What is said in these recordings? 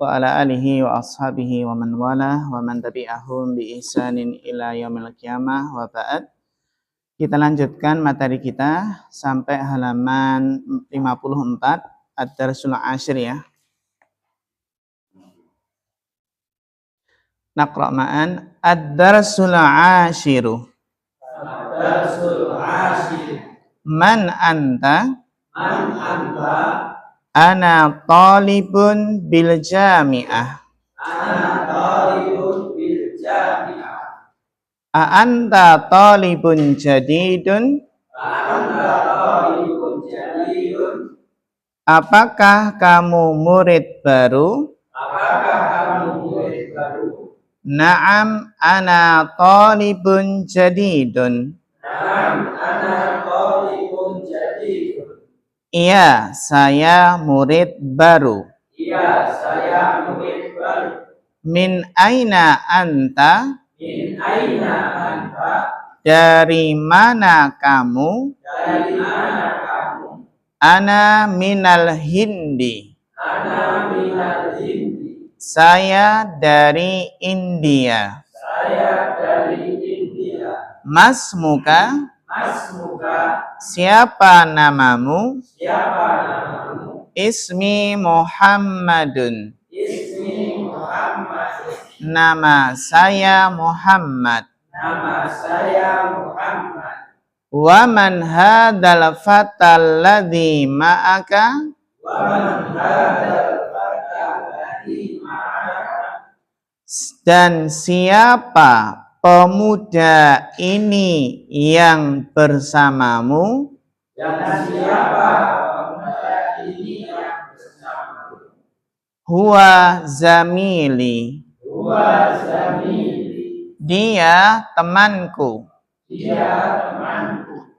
wa ala alihi wa ashabihi wa man walah wa man tabi'ahum bi ihsanin ila yaumil qiyamah wa ba'd. Kita lanjutkan materi kita sampai halaman 54 Ad-Darsul Ashir ya. Naqra' ma'an Ad-Darsul Ashiru. Ad-Darsul Ashir. Man anta? Man anta? Ana talibun bil jami'ah. Ana talibun bil jami'ah. Anta talibun jadidun? Anta talibun jadidun. Apakah kamu murid baru? Apakah kamu murid baru? Naam, ana talibun jadidun. Naam, ana talibun jadidun. Iya, saya murid baru. Iya, saya murid baru. Min aina anta? Min aina anta? Dari mana kamu? Dari mana kamu? Ana minal Hindi. Ana minal Hindi. Saya dari India. Saya dari India. Masmuka? Masmuka? Siapa namamu? Siapa namamu? Ismi Muhammadun. Ismi Muhammad. Nama saya Muhammad. Nama saya Muhammad. Wa man hadzal fatal ladzi ma'aka? Wa man hadzal fatal ladzi ma'aka? Dan siapa pemuda ini yang bersamamu? Dan siapa pemuda ini yang bersamamu? Huwa zamili. Huwa zamili. Dia temanku. Dia temanku.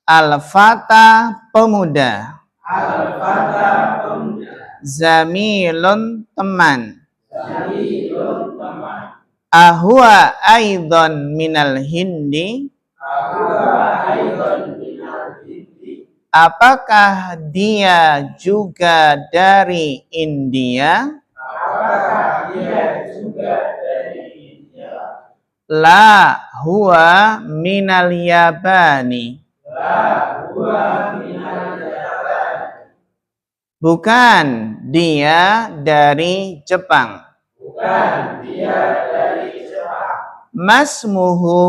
Al-fata pemuda. Al-fata pemuda. Zamilun teman. Zamilun teman. Ahwa aidan minal Hindi? Ahwa aidan minal Hindi. Apakah dia juga dari India? Apakah dia juga dari India? La huwa minal Yabani. La huwa minal Yabani. Bukan, dia dari Jepang. Bukan, dia dari Jepang. Masmuhu.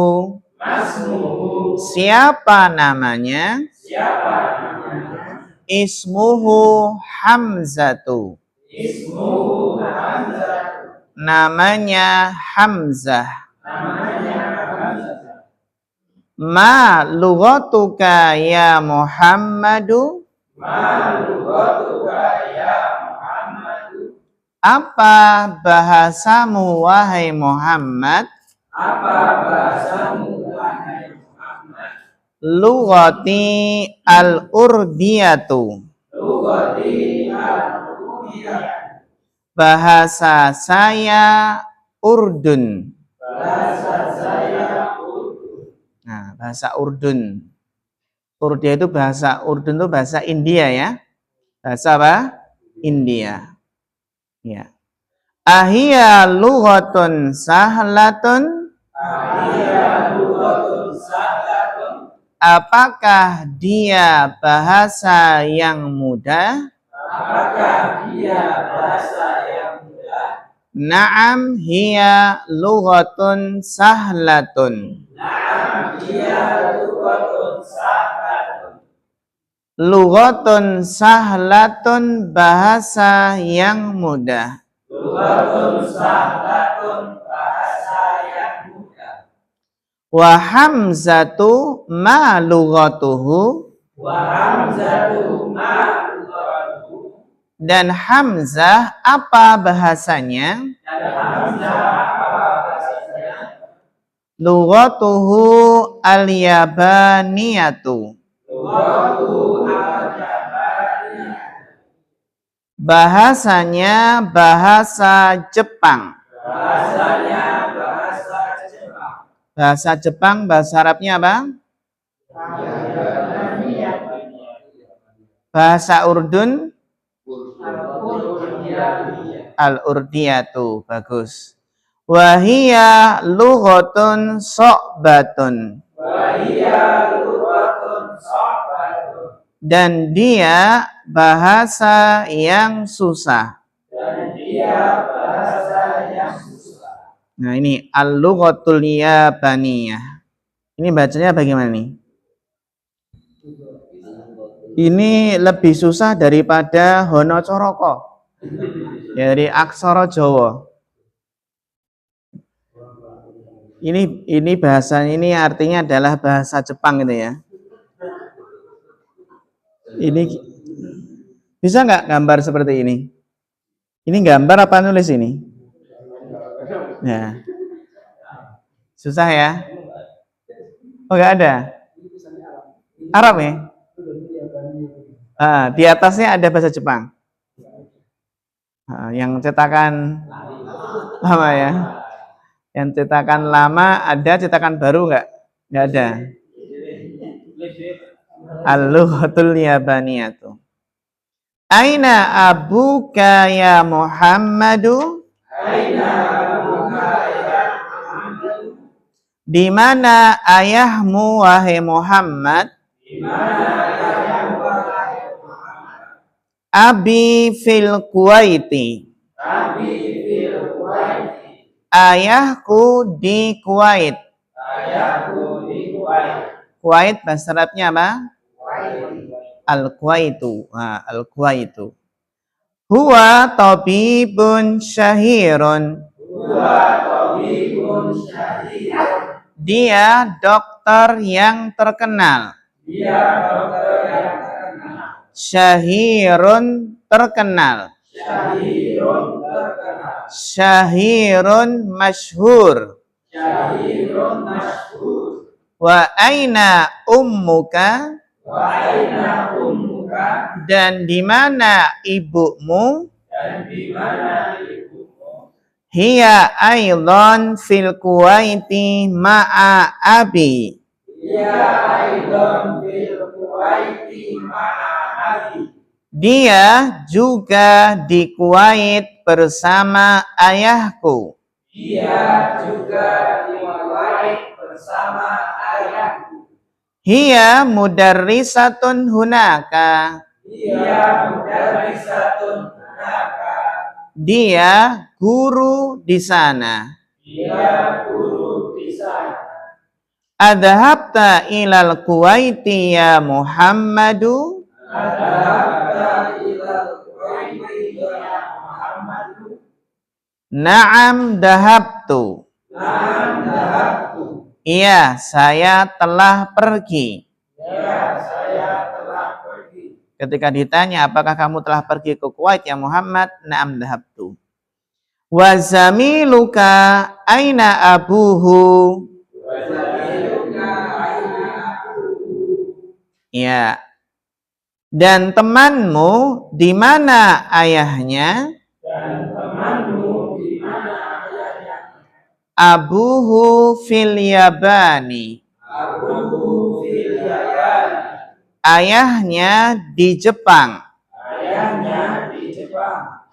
Masmuhu. Siapa namanya? Siapa namanya? Ismuhu Hamzatu. Ismuhu Hamzah. Namanya Hamzah. Namanya Hamzah. Ma lughatuka ya Muhammadu? Ma lughatuka ya Muhammadu? Apa bahasamu wahai Muhammad? Apa bahasamu wahai Muhammad? Lughati al-urdiyatu. Lughati al-urdiyah. Bahasa saya Urdun. Bahasa saya Urdun. Nah, bahasa Urdun. Urdia itu bahasa Urdun itu bahasa India ya. Bahasa apa? India. Ya. Ahia lughatun sahlatun? Ahia lughatun sahlatun? Apakah dia bahasa yang mudah? Apakah dia bahasa yang mudah? Naam hiya lughatun sahlatun. Naam hiya lughatun sahlatun. Lughatun sahlatun bahasa yang mudah. Lughatun sahlatun bahasa yang mudah. Wa hamzatu ma lughatuhu? Wa hamzatu ma lughatuhu? Dan Hamzah apa bahasanya? Dan Hamzah apa bahasanya? Lughatuhu al-yabaniyatu. Lughatuhu al-yabaniyah. Bahasanya bahasa Jepang. Bahasanya bahasa Jepang. Bahasa Jepang, bahasa Arabnya apa? Bahasa Urdun? Al-urdiyatu, bagus. Wahia lughatun so'batun. Dan dia bahasa yang susah. Nah ini al-lughatul yabaniyah. Ini bacanya bagaimana nih? Ini lebih susah daripada Hono Coroko. Ya, dari aksara Jawa. Ini bahasanya ini artinya adalah bahasa Jepang gitu ya. Ini bisa nggak gambar seperti ini? Ini gambar apa nulis ini? Ya. Susah ya? Oh nggak ada? Arab ya? Di atasnya ada bahasa Jepang. Yang cetakan lama ya? Yang cetakan lama ada, cetakan baru nggak? Nggak ada. Al-lughatul yabaniyatu. Aina abuka ya Muhammadu? Di mana ayahmu wahai Muhammad? Abi fil Kuwaiti. Ayahku di Kuwait. Kuwait bahasa Arabnya apa? Al-Kuwaitu. Al-Kuwaitu. Huwa tabibun syahirun. Dia dokter yang terkenal. Syahirun terkenal. Syahirun masyhur. Wa aina ummuka? Dan di mana ibumu? Hiya aidan fil Kuwaiti ma'a abi. Dia juga di Kuwait bersama ayahku. Hiya mudarrisatun hunaka. Dia guru di sana. Adhabta ilal Kuwaiti ya Muhammadu? Naam dahabtu. Iya, saya telah pergi. Ketika ditanya, apakah kamu telah pergi ke Kuwait ya Muhammad? Naam dahabtu. Wa zamiluka aina abuhu? Ya. Dan temanmu di mana ayahnya? Abuhu fil Yabani. Ayahnya di Jepang.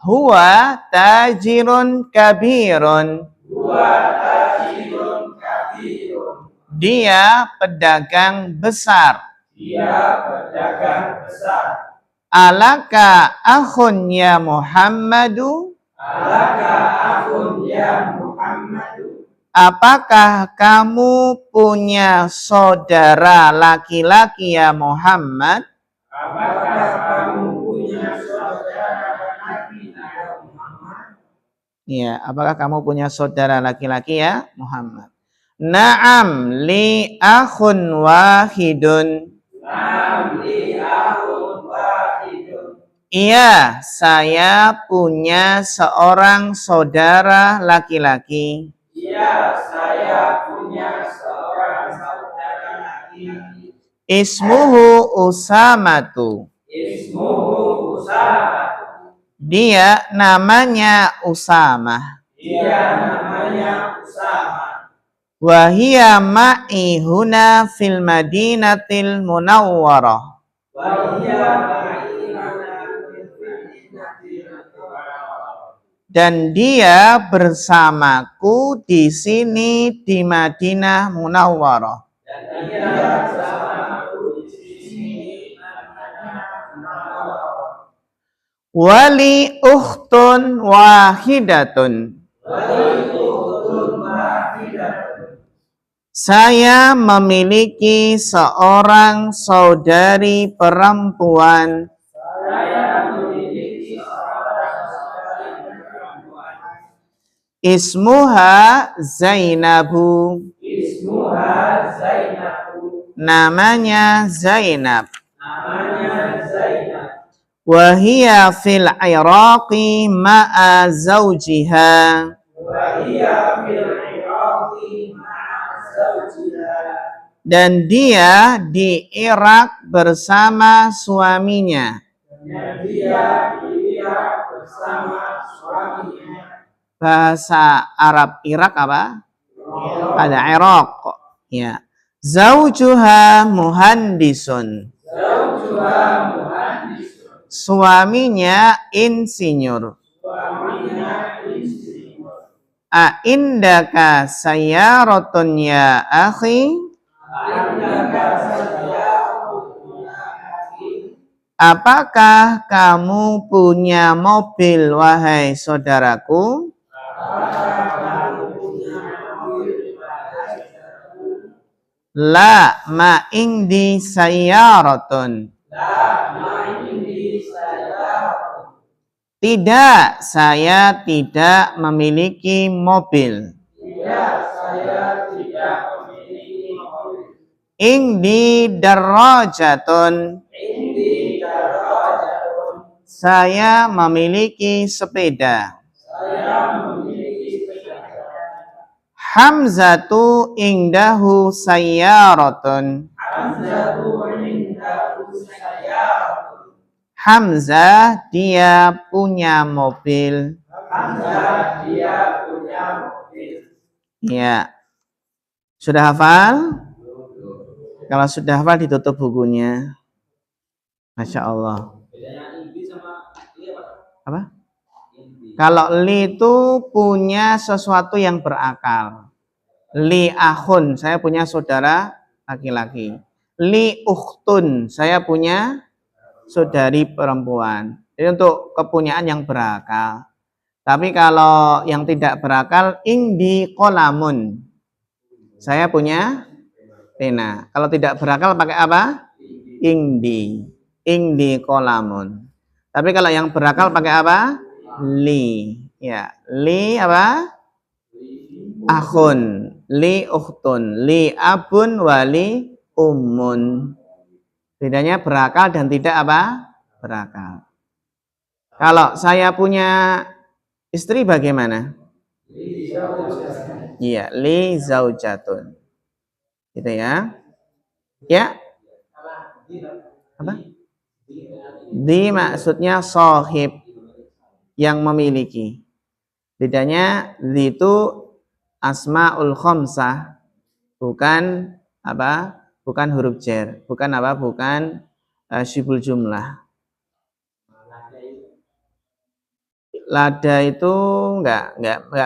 Huwa tajirun kabirun. Dia pedagang besar. Alaka akhun ya Muhammadu? Apakah kamu punya saudara laki-laki ya Muhammad? Ya, apakah kamu punya saudara laki-laki ya Muhammad? Naam li akhun wahidun. Iya, saya punya seorang saudara laki-laki. Ismuhu Usamatu. Dia namanya Usamah. Wahia ma'i huna fil Madinatil Munawwarah. Dan dia bersamaku di sini di Madinah Munawwarah. Wali ukhtun wahidatun. Saya memiliki seorang saudari perempuan. Ismuha Zainabu. Namanya Zainab. Wahia fil Iraqi ma'a zawjiha. Dan dia di Irak bersama suaminya. Bahasa Arab Irak apa? Ada Irak. Ya. Zaujuha muhandisun. Suaminya insinyur. A indaka sayyaratun ya akhi? Apakah kamu punya mobil, wahai saudaraku? La ma indi sayyaratun. Tidak, saya tidak memiliki mobil. Indi darajatun. Saya memiliki sepeda. Hamzatu indahu sayyaratun. Hamzah dia punya mobil. Ya. Sudah hafal? Kalau sudah hafal ditutup bukunya. Masya Allah. Apa? Kalau li itu punya sesuatu yang berakal. Li akhun, saya punya saudara laki-laki. Li ukhtun, saya punya saudari perempuan. Jadi untuk kepunyaan yang berakal. Tapi kalau yang tidak berakal, indi qolamun. Saya punya pena. Kalau tidak berakal pakai apa? Indi. Indi qolamun. Tapi kalau yang berakal pakai apa? Li. Ya, li apa? Akhun, li ukhtun, li abun, wali ummun. Bedanya berakal dan tidak apa? Berakal. Kalau saya punya istri bagaimana? Iya, li zaujatun. Gitu ya. Ya. Apa? Di maksudnya sohib, yang memiliki. Bedanya di itu asmaul khamsah, bukan apa? Bukan huruf jar, bukan apa? Bukan syibul jumlah. Lada itu enggak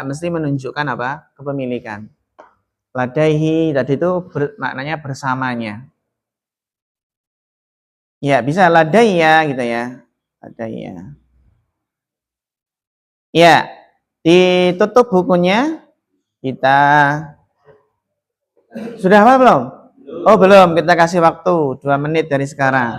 mesti menunjukkan apa? Kepemilikan. Ladaihi tadi itu maknanya bersamanya. Ya, bisa ladaiya gitu ya. Ladaiya. Ya, ditutup bukunya. Kita sudah apa belum? Oh, belum. Kita kasih waktu 2 menit dari sekarang.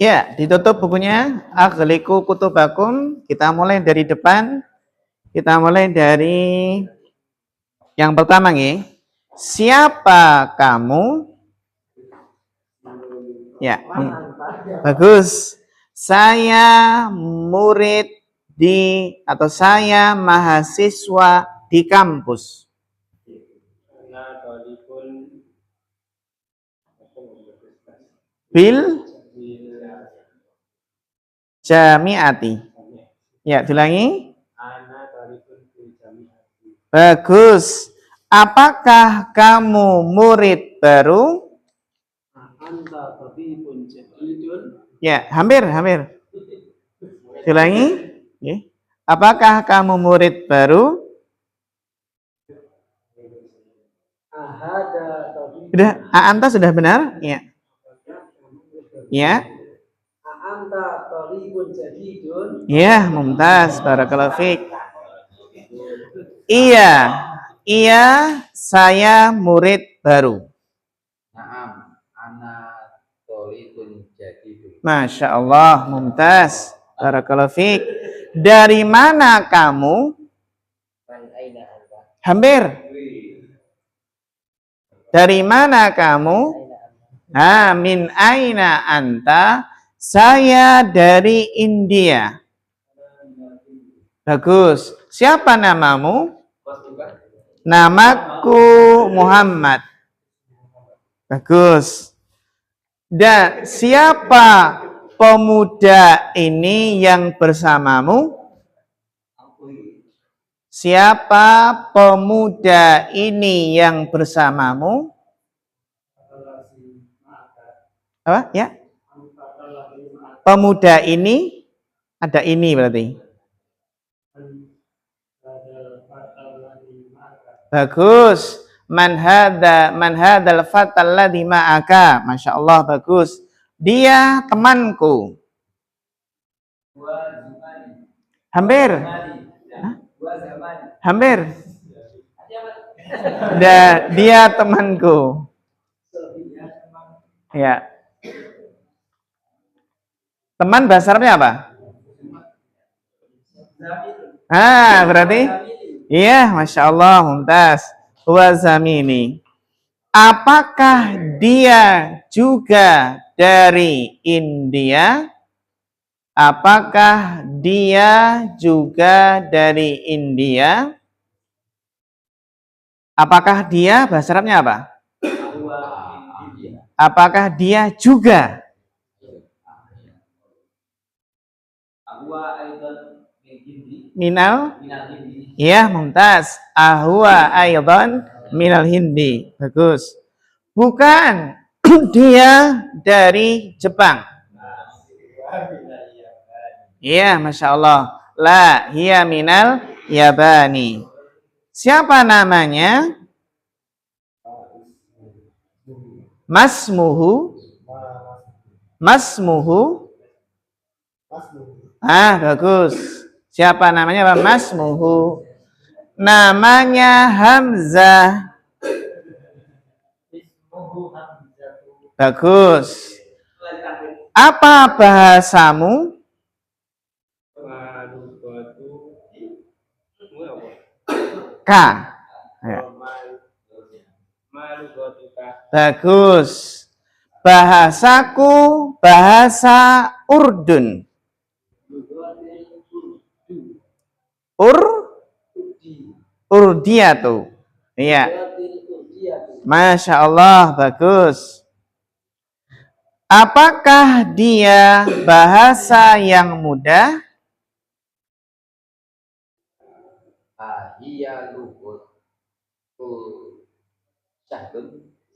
Ya, ditutup bukunya. Aghliqu kutubakum. Kita mulai dari depan. Kita mulai dari yang pertama nih. Siapa kamu? Ya, bagus. Saya murid atau saya mahasiswa di kampus. Bil jamiati. Ya, diulangi. Bagus. Apakah kamu murid baru? Ya, hampir. Diulangi. Apakah kamu murid baru? Sudah, anta sudah benar? Ya. Ya. Ya, mumtaz. Barakallahu fiik. Iya, saya murid baru. Masya Allah, mumtaz. Barakallahu fiik. Dari mana kamu? Hampir. Dari mana kamu? Min aina anta? Saya dari India. Bagus. Siapa namamu? Namaku Muhammad. Bagus. Dan siapa pemuda ini yang bersamamu? Siapa pemuda ini yang bersamamu? Apa? Ya. Pemuda ini ada ini berarti. Bagus. Man hadzal fatal ladzi ma'aka. Masya Allah, bagus. Dia temanku. Hampir. Hah? Hampir. Dia temanku. Ya. Teman bahasa Arabnya apa? Berarti? Iya, Masya Allah, mumtaz. Huwa zamini. Apakah dia juga dari India? Apakah dia juga dari India? Apakah dia bahasa Arabnya apa? Apakah dia juga? Minal? Ya, mumtaz. Ahwa aidan minal hindi. Bagus. Bukan. Dia dari Jepang. Iya, Masya Allah. La hiya minal yabani. Siapa namanya? Masmuhu. Masmuhu. Bagus. Siapa namanya? Masmuhu. Namanya Hamzah. Bagus. Apa bahasamu? K. Ya. Bagus. Bahasaku bahasa Urdun. Urdiyatu. Iya. Masya Allah, bagus. Apakah dia bahasa yang mudah?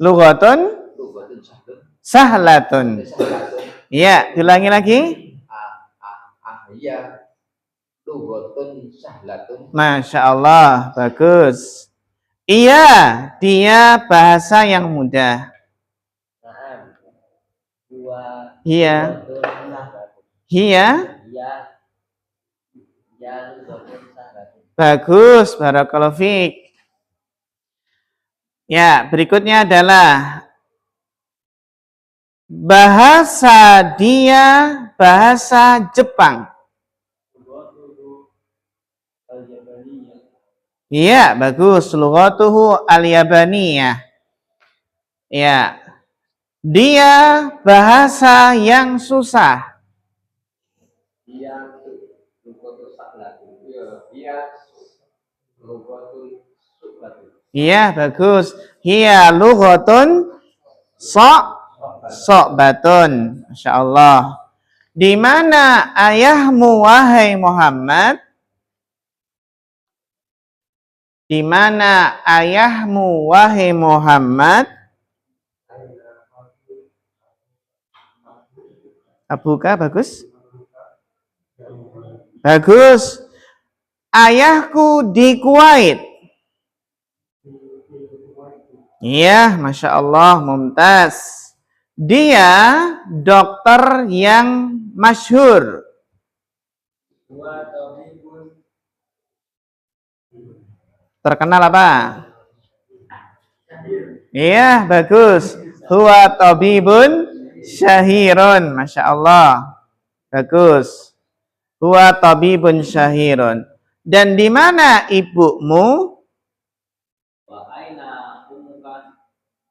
Lughatun sahlatun. Iya, ulangi lagi. Masya Allah, bagus. Iya, dia bahasa yang mudah. Iya. Iya. Bagus, barakallahu fiik. Ya, berikutnya adalah bahasa dia bahasa Jepang. Iya, bagus. Lughatuhu al-yabaniyah. Ya. Dia bahasa yang susah. Iya, bagus. Hiya lughatun so'batun. Masya Allah. Di mana ayahmu, wahai Muhammad? Di mana ayahmu, wahai Muhammad? Abuka, bagus. Bagus. Ayahku di Kuwait. Iya, Masya Allah, mumtaz. Dia dokter yang masyhur. Terkenal apa? Iya, bagus. Huwa tabibun syahirun. Masya Allah. Bagus. Huwa tabibun syahirun. Dan di mana ibumu?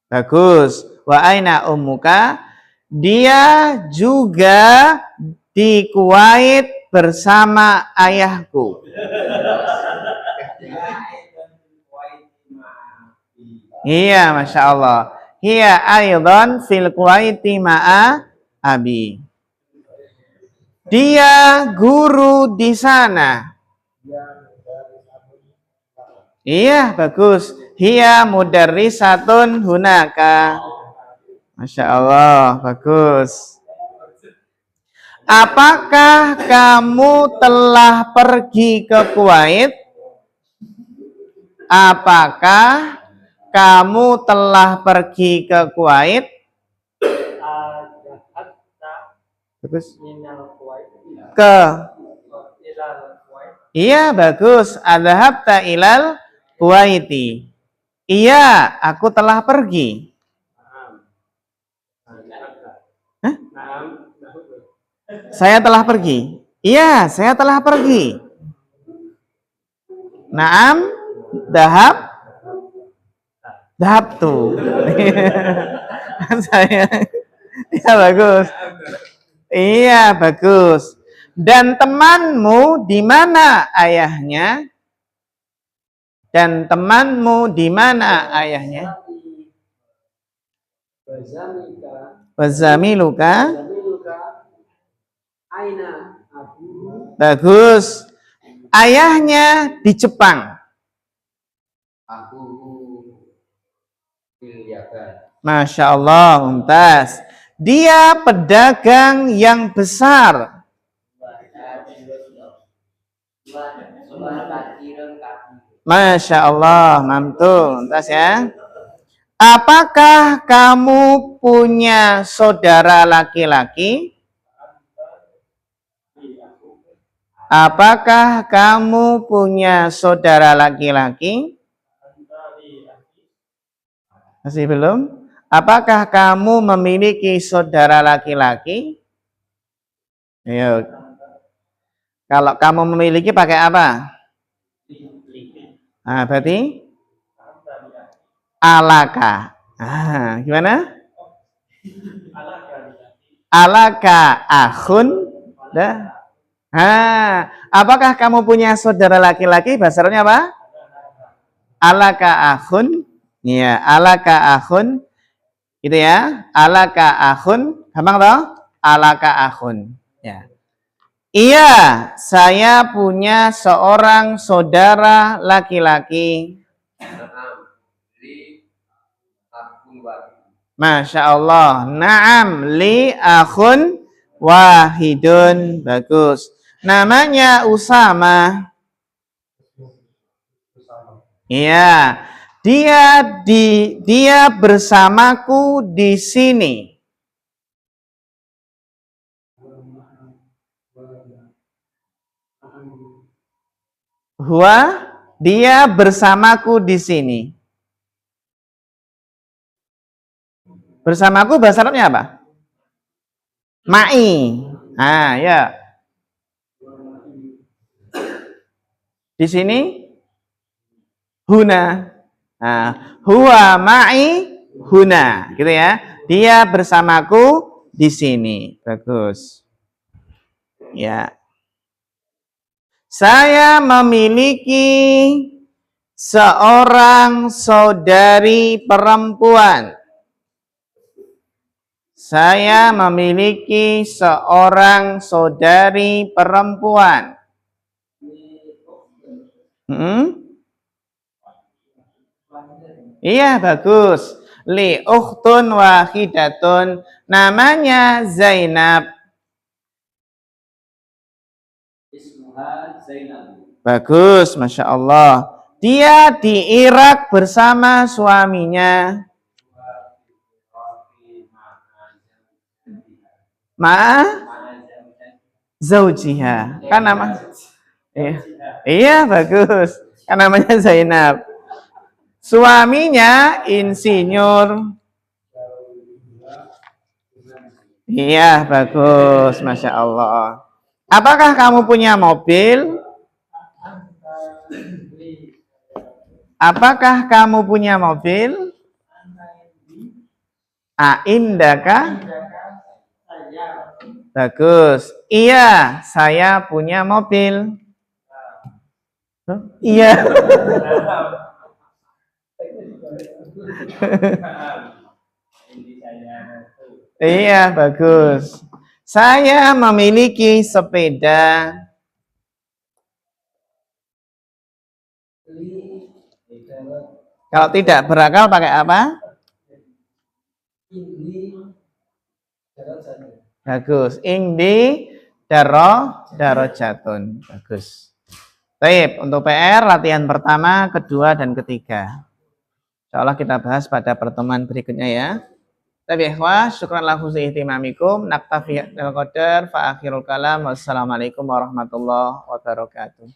Bagus. Wa aina ummuka? Dia juga di Kuwait bersama ayahku. Iya, Masya Allah. Hiya aidan fil Kuwaiti ma'a abi. Dia guru di sana. Iya, bagus. Hiya mudarrisatun hunaka. Masya Allah, bagus. Apakah kamu telah pergi ke Kuwait? Apakah kamu telah pergi ke Kuwait? Bagus. Ke. Iya, bagus. Adhabta ilal Kuwaiti. Iya, aku telah pergi. Hah? Saya telah pergi. Iya, saya telah pergi. Naam, dahab tuh. Saya, ya bagus. Iya, bagus. Dan temanmu di mana ayahnya? Dan temanmu di mana ayahnya? Wazamiluka. Bagus. Ayahnya di Jepang. Masya Allah, mumtaz. Dia pedagang yang besar. Masya Allah, mantul, mumtaz ya. Apakah kamu punya saudara laki-laki? Apakah kamu punya saudara laki-laki? Masih belum? Apakah kamu memiliki saudara laki-laki? Ayo. Kalau kamu memiliki pakai apa? Nah, berarti alaka. Ah, gimana? Alaka akhun. Dah. Apakah kamu punya saudara laki-laki? Bahasa Arabnya apa? Alaka akhun. Iya, alaka akhun. Gitu ya. Alaka akhun. Gampang toh? Alaka akhun. Ya. Iya, saya punya seorang saudara laki-laki. Masya Allah. Naam li akhun wahidun. Bagus. Namanya Usama. Iya. Dia bersamaku di sini. Dia bersamaku di sini. Bersamaku bahasa Arabnya apa? Ma'i. Ah, ya. Di sini huna. Nah, huwa ma'i huna, gitu ya. Dia bersamaku di sini. Bagus. Ya. Saya memiliki seorang saudari perempuan. Saya memiliki seorang saudari perempuan. Iya, bagus. Li ukhtun wahidatun. Namanya Zainab. Bagus, Masya Allah. Dia di Irak bersama suaminya. Zaujiha. Kan nama? Iya, bagus. Kan namanya Zainab. Suaminya insinyur. Iya, bagus. Masya Allah. Apakah kamu punya mobil? Apakah kamu punya mobil? Indaka? Bagus. Iya, saya punya mobil. Huh? Iya. Iya, bagus. Saya memiliki sepeda. Kalau tidak berakal pakai apa? Bagus. Indi darajatun. Bagus. Baik, untuk PR latihan pertama, kedua, dan ketiga. Insyaallah kita bahas pada pertemuan berikutnya ya. Tapi ikhwah, syukran lahu ihtimamikum. Naktafi al qadar fa akhirul kalam. Wassalamualaikum warahmatullahi wabarakatuh.